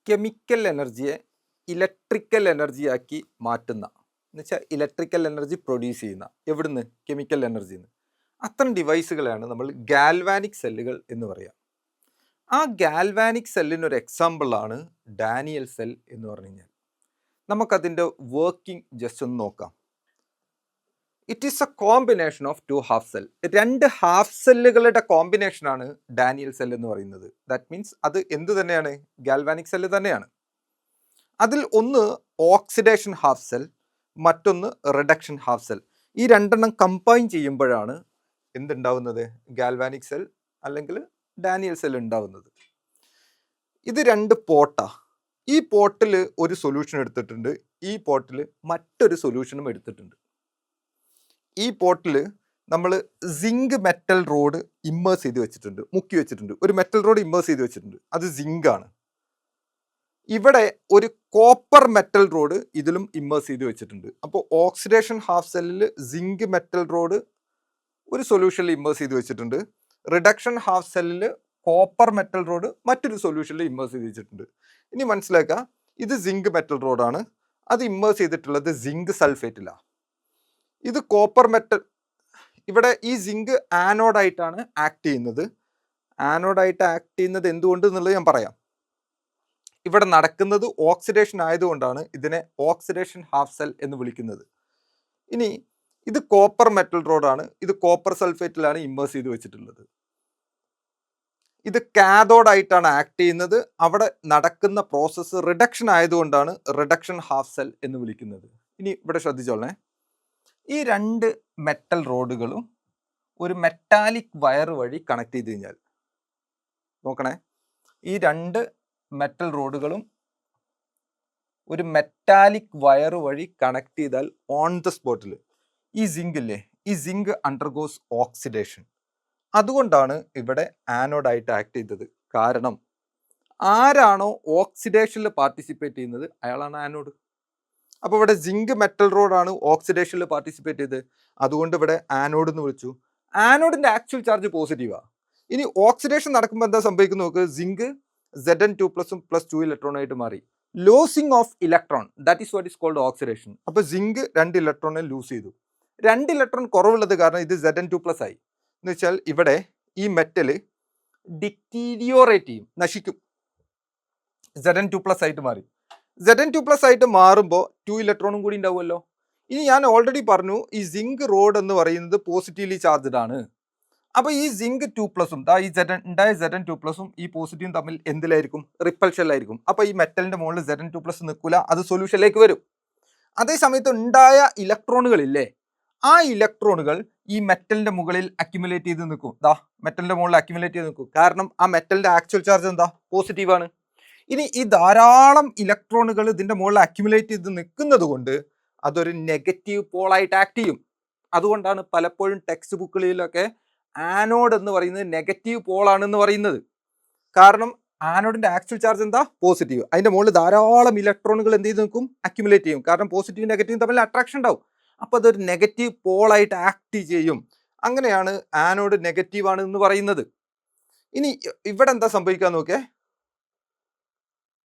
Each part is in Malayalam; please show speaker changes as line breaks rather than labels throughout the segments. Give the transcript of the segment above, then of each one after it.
കെമിക്കൽ എനർജിയെ ഇലക്ട്രിക്കൽ എനർജിയാക്കി മാറ്റുന്ന എന്നുവെച്ചാൽ ഇലക്ട്രിക്കൽ എനർജി പ്രൊഡ്യൂസ് ചെയ്യുന്ന എവിടുന്ന് കെമിക്കൽ എനർജിന്ന് അത്തരം ഡിവൈസുകളെയാണ് നമ്മൾ ഗാൽവാനിക് സെല്ലുകൾ എന്ന് പറയുക. ആ ഗാൽവാനിക് സെല്ലിനൊരു എക്സാമ്പിളാണ് ഡാനിയൽ സെൽ എന്ന് പറഞ്ഞു കഴിഞ്ഞാൽ. നമുക്കതിൻ്റെ വർക്കിംഗ് ജസ്റ്റ് ഒന്ന് നോക്കാം. It is A combination of two half cell. രണ്ട് ഹാഫ് സെല്ലുകളുടെ കോമ്പിനേഷനാണ് ഡാനിയൽ സെൽ എന്ന് പറയുന്നത്. ദാറ്റ് മീൻസ് അത് എന്ത് തന്നെയാണ്? ഗാൽവാനിക് സെല്ല് തന്നെയാണ്. അതിൽ ഒന്ന് ഓക്സിഡേഷൻ ഹാഫ് സെൽ, മറ്റൊന്ന് റിഡക്ഷൻ ഹാഫ് സെൽ. ഈ രണ്ടെണ്ണം കമ്പൈൻ ചെയ്യുമ്പോഴാണ് എന്തുണ്ടാവുന്നത്? ഗാൽവാനിക് സെൽ അല്ലെങ്കിൽ ഡാനിയൽ സെൽ ഉണ്ടാവുന്നത്. ഇത് രണ്ട് പോട്ടാ. ഈ പോട്ടിൽ ഒരു സൊല്യൂഷൻ എടുത്തിട്ടുണ്ട്, ഈ പോട്ടിൽ മറ്റൊരു സൊല്യൂഷനും എടുത്തിട്ടുണ്ട്. ഈ പോട്ടിൽ നമ്മൾ സിങ്ക് മെറ്റൽ റോഡ് ഇമ്മേഴ്സ് ചെയ്ത് വെച്ചിട്ടുണ്ട്, മുക്കി വെച്ചിട്ടുണ്ട്. ഒരു മെറ്റൽ റോഡ് ഇമ്മേഴ്സ് ചെയ്ത് വെച്ചിട്ടുണ്ട്, അത് സിങ്ക് ആണ്. ഇവിടെ ഒരു കോപ്പർ മെറ്റൽ റോഡ് ഇതിലും ഇമ്മേഴ്സ് ചെയ്ത് വെച്ചിട്ടുണ്ട്. അപ്പോൾ ഓക്സിഡേഷൻ ഹാഫ് സെല്ലിൽ സിങ്ക് മെറ്റൽ റോഡ് ഒരു സൊല്യൂഷനിൽ ഇമ്മേഴ്സ് ചെയ്ത് വെച്ചിട്ടുണ്ട്. റിഡക്ഷൻ ഹാഫ് സെല്ലിൽ കോപ്പർ മെറ്റൽ റോഡ് മറ്റൊരു സൊല്യൂഷനിൽ ഇമ്മേഴ്സ് ചെയ്ത് വെച്ചിട്ടുണ്ട്. ഇനി മനസ്സിലാക്കുക, ഇത് സിങ്ക് മെറ്റൽ റോഡാണ്, അത് ഇമ്മേഴ്സ് ചെയ്തിട്ടുള്ളത് സിങ്ക് സൾഫേറ്റിലാണ്. ഇത് കോപ്പർ മെറ്റൽ. ഇവിടെ ഈ സിങ്ക് ആനോഡായിട്ടാണ് ആക്ട് ചെയ്യുന്നത്. ആനോഡായിട്ട് ആക്ട് ചെയ്യുന്നത് എന്തുകൊണ്ട് എന്നുള്ളത് ഞാൻ പറയാം. ഇവിടെ നടക്കുന്നത് ഓക്സിഡേഷൻ ആയതുകൊണ്ടാണ് ഇതിനെ ഓക്സിഡേഷൻ ഹാഫ് സെൽ എന്ന് വിളിക്കുന്നത്. ഇനി ഇത് കോപ്പർ മെറ്റൽ റോഡാണ്, ഇത് കോപ്പർ സൾഫേറ്റിലാണ് ഇമ്മേഴ്സ് ചെയ്ത് വെച്ചിട്ടുള്ളത്. ഇത് കാഥോഡായിട്ടാണ് ആക്ട് ചെയ്യുന്നത്. അവിടെ നടക്കുന്ന പ്രോസസ്സ് റിഡക്ഷൻ ആയതുകൊണ്ടാണ് റിഡക്ഷൻ ഹാഫ് സെൽ എന്ന് വിളിക്കുന്നത്. ഇനി ഇവിടെ ശ്രദ്ധിച്ചോളേ, ഈ രണ്ട് മെറ്റൽ റോഡുകളും ഒരു മെറ്റാലിക് വയർ വഴി കണക്ട് ചെയ്ത് കഴിഞ്ഞാൽ, നോക്കണേ, ഈ രണ്ട് മെറ്റൽ റോഡുകളും ഒരു മെറ്റാലിക് വയർ വഴി കണക്ട് ചെയ്താൽ ഓൺ ദ സ്പോട്ടിൽ ഈ സിങ്ക് ഇല്ലേ, ഈ സിങ്ക് അണ്ടർഗോസ് ഓക്സിഡേഷൻ. അതുകൊണ്ടാണ് ഇവിടെ ആനോഡായിട്ട് ആക്ട് ചെയ്തത്. കാരണം ആരാണോ ഓക്സിഡേഷനിൽ പാർട്ടിസിപ്പേറ്റ് ചെയ്യുന്നത് അയാളാണ് ആനോഡ്. അപ്പോൾ ഇവിടെ സിങ്ക് മെറ്റൽ റോഡാണ് ഓക്സിഡേഷനിൽ പാർട്ടിസിപ്പേറ്റ് ചെയ്തത്, അതുകൊണ്ട് ഇവിടെ ആനോഡ് എന്ന് വിളിച്ചു. ആനോഡിന്റെ ആക്ച്വൽ ചാർജ് പോസിറ്റീവാണ്. ഇനി ഓക്സിഡേഷൻ നടക്കുമ്പോൾ എന്താ സംഭവിക്കുന്നത് നോക്ക്, സിങ്ക് Zn2+ +2 ഇലക്ട്രോണായിട്ട് മാറി. Losing of electron, that is what is called oxidation. അപ്പോൾ സിങ്ക് 2 ഇലക്ട്രോണെ ലൂസ് ചെയ്തു. 2 ഇലക്ട്രോൺ കുറവുള്ളത് കാരണം ഇത് Zn2+ ആയി. എന്ന് വെച്ചാൽ ഇവിടെ ഈ മെറ്റൽ ഡിറ്റീരിയോറേറ്റ് ചെയ്യും, നശിക്കും. Zn2+ ആയിട്ട് മാറി. Zn2+ ആയിട്ട് മാറുമ്പോൾ 2 ഇലക്ട്രോണും കൂടി ഉണ്ടാവുമല്ലോ. ഇനി ഞാൻ ഓൾറെഡി പറഞ്ഞു, ഈ സിങ്ക് റോഡ് എന്ന് പറയുന്നത് പോസിറ്റീവ്ലി ചാർജ്ഡ് ആണ്. അപ്പോൾ ഈ സിങ്ക് 2+ഉം ഈ Zn2+ഉം ഈ പോസിറ്റീവും തമ്മിൽ എന്തിലായിരിക്കും? റിപ്പൽഷനിലായിരിക്കും. അപ്പോൾ ഈ മെറ്റലിന്റെ മുകളിൽ Zn2+ നിൽക്കില്ല, അത് സൊല്യൂഷനിലേക്ക് വരും. അതേ സമയത്ത് ഉണ്ടായ ഇലക്ട്രോണുകളില്ലേ, ആ ഇലക്ട്രോണുകൾ ഈ മെറ്റലിന്റെ മുകളിൽ അക്യുമുലേറ്റ് ചെയ്ത് നിൽക്കും. മെറ്റലിന്റെ മുകളിൽ അക്യുമുലേറ്റ് ചെയ്ത് നിൽക്കും. കാരണം ആ മെറ്റലിന്റെ ആക്ച്വൽ ചാർജ് എന്താ? പോസിറ്റീവാണ്. ഇനി ഈ ധാരാളം ഇലക്ട്രോണുകൾ ഇതിന്റെ മുകളിൽ അക്യുമുലേറ്റ് ചെയ്ത് നിൽക്കുന്നത് കൊണ്ട് അതൊരു നെഗറ്റീവ് പോളായിട്ട് ആക്ട് ചെയ്യും. അതുകൊണ്ടാണ് പലപ്പോഴും ടെക്സ്റ്റ് ബുക്കുകളിലൊക്കെ ആനോഡ് എന്ന് പറയുന്നത് നെഗറ്റീവ് പോളാണെന്ന് പറയുന്നത്. കാരണം ആനോഡിന്റെ ആക്ച്വൽ ചാർജ് എന്താ? പോസിറ്റീവ്. അതിന്റെ മുകളിൽ ധാരാളം ഇലക്ട്രോണുകൾ എന്ത് ചെയ്ത് നിൽക്കും? അക്യുമുലേറ്റ് ചെയ്യും. കാരണം പോസിറ്റീവ് നെഗറ്റീവ് തമ്മിൽ അട്രാക്ഷൻ ഉണ്ടാവും. അപ്പോൾ അതൊരു നെഗറ്റീവ് പോളായിട്ട് ആക്ട് ചെയ്യും. അങ്ങനെയാണ് ആനോഡ് നെഗറ്റീവ് ആണ് എന്ന് പറയുന്നത്. ഇനി ഇവിടെ എന്താ സംഭവിക്കാൻ നോക്കേ,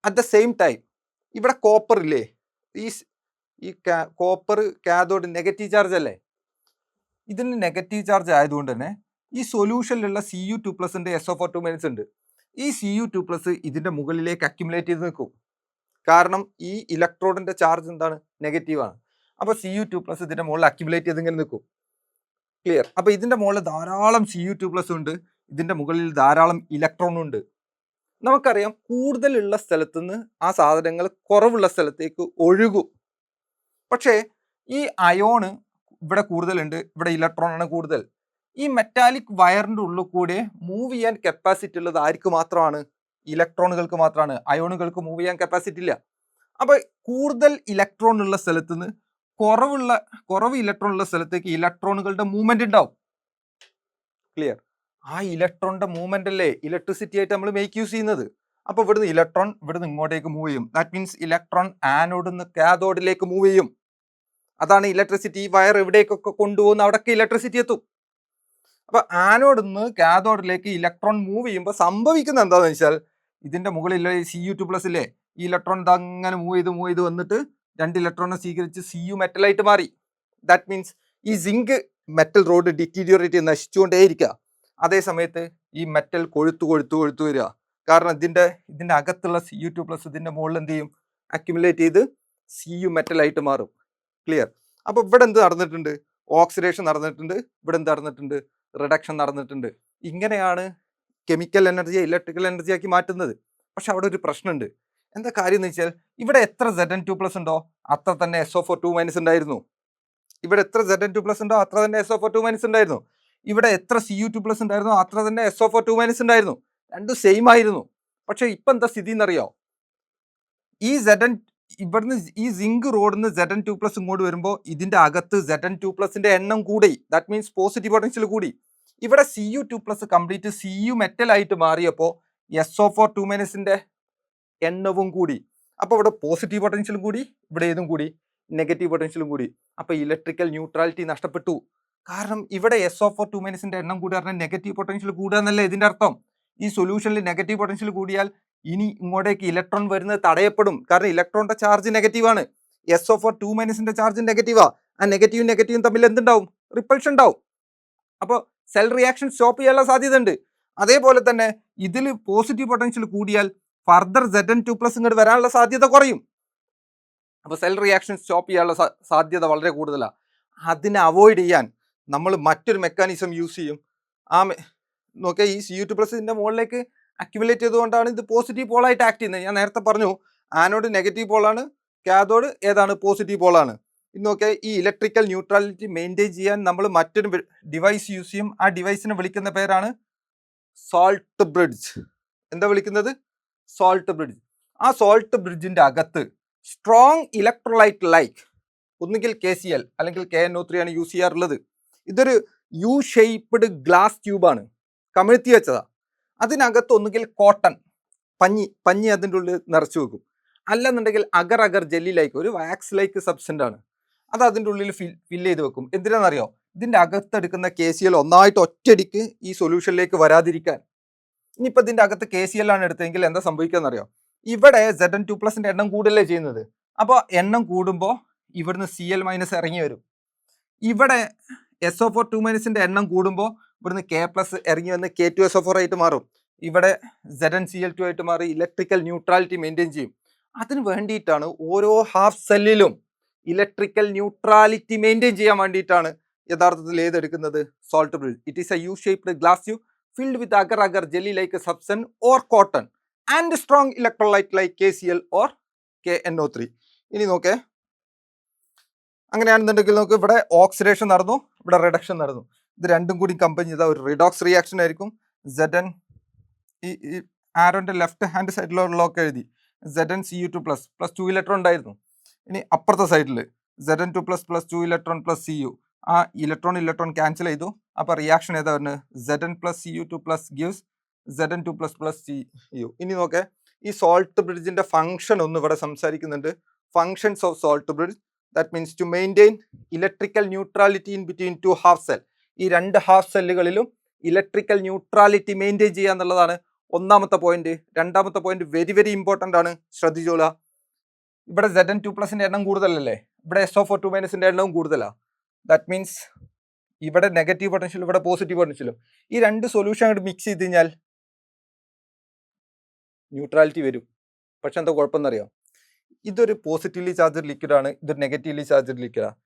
അറ്റ് ദ സെയിം ടൈം ഇവിടെ കോപ്പർ ഇല്ലേ, ഈ കോപ്പർ കാഥോഡ് നെഗറ്റീവ് ചാർജ് അല്ലേ. ഇതിന് നെഗറ്റീവ് ചാർജ് ആയതുകൊണ്ട് തന്നെ ഈ സൊല്യൂഷനിലുള്ള Cu2+ന്റെ SO4 ഉണ്ട്. ഈ Cu2+ ഇതിന്റെ മുകളിലേക്ക് അക്യുമുലേറ്റ് ചെയ്ത് നിൽക്കും. കാരണം ഈ ഇലക്ട്രോണിന്റെ ചാർജ് എന്താണ്? നെഗറ്റീവാണ്. അപ്പോൾ Cu2+ ഇതിന്റെ മുകളിൽ അക്യുമുലേറ്റ് ചെയ്ത് ഇങ്ങനെ നിൽക്കും. ക്ലിയർ? അപ്പോൾ ഇതിന്റെ മുകളിൽ ധാരാളം Cu2+ ഉണ്ട്, ഇതിന്റെ മുകളിൽ ധാരാളം ഇലക്ട്രോണും ഉണ്ട്. നമുക്കറിയാം, കൂടുതലുള്ള സ്ഥലത്തു നിന്ന് ആ സാധനങ്ങൾ കുറവുള്ള സ്ഥലത്തേക്ക് ഒഴുകും. പക്ഷേ ഈ അയോണ് ഇവിടെ കൂടുതലുണ്ട്, ഇവിടെ ഇലക്ട്രോൺ ആണ് കൂടുതൽ. ഈ മെറ്റാലിക് വയറിന്റെ ഉള്ളിൽ കൂടെ മൂവ് ചെയ്യാൻ കപ്പാസിറ്റി ഉള്ളത് ആർക്ക് മാത്രമാണ്? ഇലക്ട്രോണുകൾക്ക് മാത്രമാണ്. അയോണുകൾക്ക് മൂവ് ചെയ്യാൻ കപ്പാസിറ്റി ഇല്ല. അപ്പൊ കൂടുതൽ ഇലക്ട്രോൺ ഉള്ള സ്ഥലത്ത് നിന്ന് കുറവ് ഇലക്ട്രോൺ ഉള്ള സ്ഥലത്തേക്ക് ഇലക്ട്രോണുകളുടെ മൂവ്മെന്റ് ഉണ്ടാവും. ക്ലിയർ? ആ ഇലക്ട്രോണിന്റെ മൂവ്മെന്റ് അല്ലേ ഇലക്ട്രിസിറ്റി ആയിട്ട് നമ്മൾ മേക്ക് യൂസ് ചെയ്യുന്നത്. അപ്പൊ ഇവിടുന്ന് ഇലക്ട്രോൺ ഇവിടുന്ന് ഇങ്ങോട്ടേക്ക് മൂവ് ചെയ്യും. ദാറ്റ് മീൻസ് ഇലക്ട്രോൺ ആനോഡിൽ നിന്ന് കാഥോഡിലേക്ക് മൂവ് ചെയ്യും. അതാണ് ഇലക്ട്രിസിറ്റി. ഈ വയർ എവിടേക്കൊക്കെ കൊണ്ടുപോകുന്ന അവിടേക്ക് ഇലക്ട്രിസിറ്റി എത്തും. അപ്പൊ ആനോഡിൽ നിന്ന് കാഥോഡിലേക്ക് ഇലക്ട്രോൺ മൂവ് ചെയ്യുമ്പോൾ സംഭവിക്കുന്നത് എന്താണെന്ന് വെച്ചാൽ, ഇതിന്റെ മുകളിലുള്ള Cu2+ ഇല്ലേ, ഈ ഇലക്ട്രോൺ അങ്ങനെ മൂവ് ചെയ്ത് വന്നിട്ട് 2 ഇലക്ട്രോണിനെ സ്വീകരിച്ച് Cu മെറ്റലായിട്ട് മാറി. ദാറ്റ് മീൻസ് ഈ സിങ്ക് മെറ്റൽ റോഡ് ഡിറ്റീരിയോറേറ്റ് നശിച്ചുകൊണ്ടേയിരിക്കുക. അതേ സമയത്ത് ഈ മെറ്റൽ കൊഴുത്തു വരിക. കാരണം ഇതിൻ്റെ അകത്തുള്ള Cu2+ ഇതിൻ്റെ മുകളിൽ എന്ത് ചെയ്യും, അക്യുമുലേറ്റ് ചെയ്ത് Cu മെറ്റലായിട്ട് മാറും. ക്ലിയർ? അപ്പോൾ ഇവിടെ എന്ത് നടന്നിട്ടുണ്ട്, ഓക്സിഡേഷൻ നടന്നിട്ടുണ്ട്. ഇവിടെ എന്ത് നടന്നിട്ടുണ്ട്, റിഡക്ഷൻ നടന്നിട്ടുണ്ട്. ഇങ്ങനെയാണ് കെമിക്കൽ എനർജിയെ ഇലക്ട്രിക്കൽ എനർജി ആക്കി മാറ്റുന്നത്. പക്ഷെ അവിടെ ഒരു പ്രശ്നമുണ്ട്. എന്താ കാര്യം എന്ന് വെച്ചാൽ ഇവിടെ എത്ര Zn2+ ഉണ്ടോ അത്ര തന്നെ SO4 ഉണ്ടായിരുന്നു. ഇവിടെ എത്ര Zn2+ ഉണ്ടോ അത്ര തന്നെ SO4 ഉണ്ടായിരുന്നു. ഇവിടെ എത്ര Cu2+ ഉണ്ടായിരുന്നോ അത്ര തന്നെ SO4 ഉണ്ടായിരുന്നു. രണ്ടും സെയിം ആയിരുന്നു. പക്ഷെ ഇപ്പൊ എന്താ സ്ഥിതി എന്നറിയോ, ഈ ഇവിടുന്ന് ഈ സിങ്ക് റോഡിന്ന് Zn2+ ഇങ്ങോട്ട് വരുമ്പോൾ ഇതിന്റെ അകത്ത് Zn2+ന്റെ എണ്ണം കൂടി. ദാറ്റ് മീൻസ് പോസിറ്റീവ് പൊട്ടൻഷ്യൽ കൂടി. ഇവിടെ Cu2+ കംപ്ലീറ്റ് Cu മെറ്റൽ ആയിട്ട് മാറിയപ്പോൾ SO4 എണ്ണവും കൂടി. അപ്പോൾ ഇവിടെ പോസിറ്റീവ് പൊട്ടൻഷ്യലും കൂടി, ഇവിടെ ഏതും കൂടി, നെഗറ്റീവ് പൊട്ടൻഷ്യലും കൂടി. അപ്പോൾ ഇലക്ട്രിക്കൽ ന്യൂട്രാലിറ്റി നഷ്ടപ്പെട്ടു. കാരണം ഇവിടെ SO4 എണ്ണം കൂടി പറഞ്ഞാൽ നെഗറ്റീവ് പൊട്ടൻഷ്യൽ കൂടുക എന്നല്ലേ ഇതിന്റെ അർത്ഥം. ഈ സൊല്യൂഷനിൽ നെഗറ്റീവ് പൊട്ടൻഷ്യൽ കൂടിയാൽ ഇനി ഇങ്ങോട്ടേക്ക് ഇലക്ട്രോൺ വരുന്നത് തടയപ്പെടും. കാരണം ഇലക്ട്രോണിന്റെ ചാർജ് നെഗറ്റീവാണ്, SO4 ചാർജ് നെഗറ്റീവാ. ആ നെഗറ്റീവും തമ്മിൽ എന്തുണ്ടാവും, റിപ്പൾഷൻ ഉണ്ടാവും. അപ്പോൾ സെൽ റിയാക്ഷൻ സ്റ്റോപ്പ് ചെയ്യാനുള്ള സാധ്യത ഉണ്ട്. അതേപോലെ തന്നെ ഇതിൽ പോസിറ്റീവ് പൊട്ടൻഷ്യൽ കൂടിയാൽ ഫർദർ Zn2+ ഇങ്ങോട്ട് വരാനുള്ള സാധ്യത കുറയും. അപ്പോൾ സെൽ റിയാക്ഷൻ സ്റ്റോപ്പ് ചെയ്യാനുള്ള സാധ്യത വളരെ കൂടുതലാണ്. അതിനെ അവോയ്ഡ് ചെയ്യാൻ നമ്മൾ മറ്റൊരു മെക്കാനിസം യൂസ് ചെയ്യും. നോക്കിയാൽ ഈ Cu2+ മുകളിലേക്ക് അക്യുമുലേറ്റ് ചെയ്തുകൊണ്ടാണ് ഇത് പോസിറ്റീവ് പോളായിട്ട് ആക്ട് ചെയ്യുന്നത്. ഞാൻ നേരത്തെ പറഞ്ഞു ആനോഡ് നെഗറ്റീവ് പോളാണ്, കാഥോഡ് ഏതാണ്, പോസിറ്റീവ് പോളാണ്. ഇന്ന് നോക്കിയാൽ ഈ ഇലക്ട്രിക്കൽ ന്യൂട്രാലിറ്റി മെയിൻറ്റെയിൻ ചെയ്യാൻ നമ്മൾ മറ്റൊരു ഡിവൈസ് യൂസ് ചെയ്യും. ആ ഡിവൈസിനെ വിളിക്കുന്ന പേരാണ് സോൾട്ട് ബ്രിഡ്ജ്. എന്താ വിളിക്കുന്നത്, സോൾട്ട് ബ്രിഡ്ജ്. ആ സോൾട്ട് ബ്രിഡ്ജിന്റെ അകത്ത് സ്ട്രോങ് ഇലക്ട്രോലൈറ്റ് ലൈക്ക് ഒന്നുകിൽ KCl അല്ലെങ്കിൽ KNO3 ആണ് യൂസ് ചെയ്യാറുള്ളത്. ഇതൊരു ഷേപ്പ്ഡ് ഗ്ലാസ് ട്യൂബാണ്, കമിഴ്ത്തി വെച്ചതാ. അതിനകത്ത് ഒന്നുകിൽ കോട്ടൺ പഞ്ഞി അതിൻ്റെ ഉള്ളിൽ നിറച്ചു വെക്കും, അല്ലെന്നുണ്ടെങ്കിൽ അഗർ ജെല്ലി ലൈക്ക് ഒരു വാക്സ് ലൈക്ക് സബ്സ്റ്റൻ്റ് ആണ്, അത് അതിൻ്റെ ഉള്ളിൽ ഫില്ല് ചെയ്ത് വെക്കും. എന്തിനാണെന്നറിയോ, ഇതിൻ്റെ അകത്തെടുക്കുന്ന KCl ഒന്നായിട്ട് ഒറ്റയടിക്ക് ഈ സൊല്യൂഷനിലേക്ക് വരാതിരിക്കാൻ. ഇനിയിപ്പോൾ ഇതിൻ്റെ അകത്ത് KCl ആണ് എടുത്തതെങ്കിൽ എന്താ സംഭവിക്കാന്നറിയോ, ഇവിടെ Zn2+ എണ്ണം കൂടുതലേ ചെയ്യുന്നത്. അപ്പോൾ എണ്ണം കൂടുമ്പോൾ ഇവിടുന്ന് Cl- ഇറങ്ങി വരും. ഇവിടെ SO4 എണ്ണം കൂടുമ്പോൾ ഇവിടുന്ന് K+ ഇറങ്ങി വന്ന് K2SO4 ആയിട്ട് മാറും. ഇവിടെ ZnCl2 ആയിട്ട് മാറി ഇലക്ട്രിക്കൽ ന്യൂട്രാലിറ്റി മെയിൻറ്റെയിൻ ചെയ്യും. അതിന് വേണ്ടിയിട്ടാണ് ഓരോ ഹാഫ് സെല്ലിലും ഇലക്ട്രിക്കൽ ന്യൂട്രാലിറ്റി മെയിൻറ്റെയിൻ ചെയ്യാൻ വേണ്ടിയിട്ടാണ് യഥാർത്ഥത്തിൽ ഏതെടുക്കുന്നത്, salt bridge. It is a shaped glass tube filled with agar jelly like a substance or cotton and strong electrolyte like KCl or KNO3. ഇനി നോക്കേ, അങ്ങനെയാണെന്നുണ്ടെങ്കിൽ നോക്ക്, ഇവിടെ ഓക്സിഡേഷൻ നടന്നു, ഇവിടെ റിഡക്ഷൻ നടന്നു. ഇത് രണ്ടും കൂടി കമ്പൈൻ ചെയ്ത ഒരു റിഡോക്സ് റിയാക്ഷൻ ആയിരിക്കും. Zn ഈ ആരോന്റെ ലെഫ്റ്റ് ഹാൻഡ് സൈഡിലുള്ളതൊക്കെ എഴുതി Zn Cu2+ + 2 ഇലക്ട്രോൺ ഉണ്ടായിരുന്നു. ഇനി അപ്പുറത്തെ സൈഡിൽ Zn2+ + 2 ഇലക്ട്രോൺ + Cu. ആ ഇലക്ട്രോൺ ക്യാൻസൽ ചെയ്തു. അപ്പോൾ റിയാക്ഷൻ ഏതാ വരുന്നത്, Zn + Cu2+ gives Zn2++ Cu. ഇനി നോക്കേ, ഈ സോൾട്ട് ബ്രിഡ്ജിന്റെ ഫംഗ്ഷൻ ഒന്ന് ഇവിടെ സംസാരിക്കുന്നുണ്ട്. Functions of salt bridge, that means to maintain electrical neutrality in between 2 half cell. ഈ 2 ഹാഫ് സെല്ലുകളിലും ഇലക്ട്രിക്കൽ ന്യൂട്രാലിറ്റി മെയിൻറ്റെയിൻ ചെയ്യുക എന്നുള്ളതാണ് ഒന്നാമത്തെ പോയിന്റ്. രണ്ടാമത്തെ പോയിന്റ് വെരി ഇമ്പോർട്ടൻ്റ് ആണ്, ശ്രദ്ധിച്ചോളാം. ഇവിടെ Zn2+ എണ്ണം കൂടുതലല്ലേ, ഇവിടെ SO4 എണ്ണവും കൂടുതലാണ്. ദാറ്റ് മീൻസ് ഇവിടെ നെഗറ്റീവ് പൊട്ടൻഷ്യലും ഇവിടെ പോസിറ്റീവ് പൊട്ടൻഷ്യലും, ഈ രണ്ട് സൊല്യൂഷൻ അങ്ങോട്ട് മിക്സ് ചെയ്ത് കഴിഞ്ഞാൽ ന്യൂട്രാലിറ്റി വരും. പക്ഷെ എന്താ കുഴപ്പമെന്നറിയാം, ഇതൊരു പോസിറ്റീവ്ലി ചാർജ് ലിക്വിഡാണ്, ഇതൊരു നെഗറ്റീവ്ലി ചാർജ് ലിക്വിഡാണ്.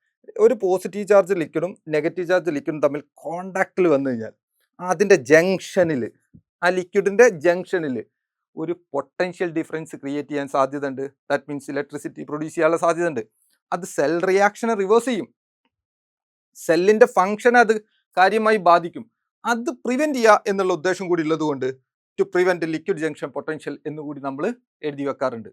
ഒരു പോസിറ്റീവ് ചാർജ് ലിക്വിഡും നെഗറ്റീവ് ചാർജ് ലിക്വിഡും തമ്മിൽ കോണ്ടാക്റ്റിൽ വന്നു കഴിഞ്ഞാൽ അതിൻ്റെ ജംഗ്ഷനിൽ, ആ ലിക്വിഡിൻ്റെ ജംഗ്ഷനിൽ ഒരു പൊട്ടൻഷ്യൽ ഡിഫറൻസ് ക്രിയേറ്റ് ചെയ്യാൻ സാധ്യത ഉണ്ട്. ദാറ്റ് മീൻസ് ഇലക്ട്രിസിറ്റി പ്രൊഡ്യൂസ് ചെയ്യാനുള്ള സാധ്യത ഉണ്ട്. അത് സെൽ റിയാക്ഷനെ റിവേഴ്സ് ചെയ്യും, സെല്ലിൻ്റെ ഫംഗ്ഷനെ അത് കാര്യമായി ബാധിക്കും. അത് പ്രിവെൻറ്റ് ചെയ്യുക എന്നുള്ള ഉദ്ദേശം കൂടി ഉള്ളത് കൊണ്ട് to prevent liquid junction potential എന്നുകൂടി നമ്മൾ എഴുതി വെക്കാറുണ്ട്.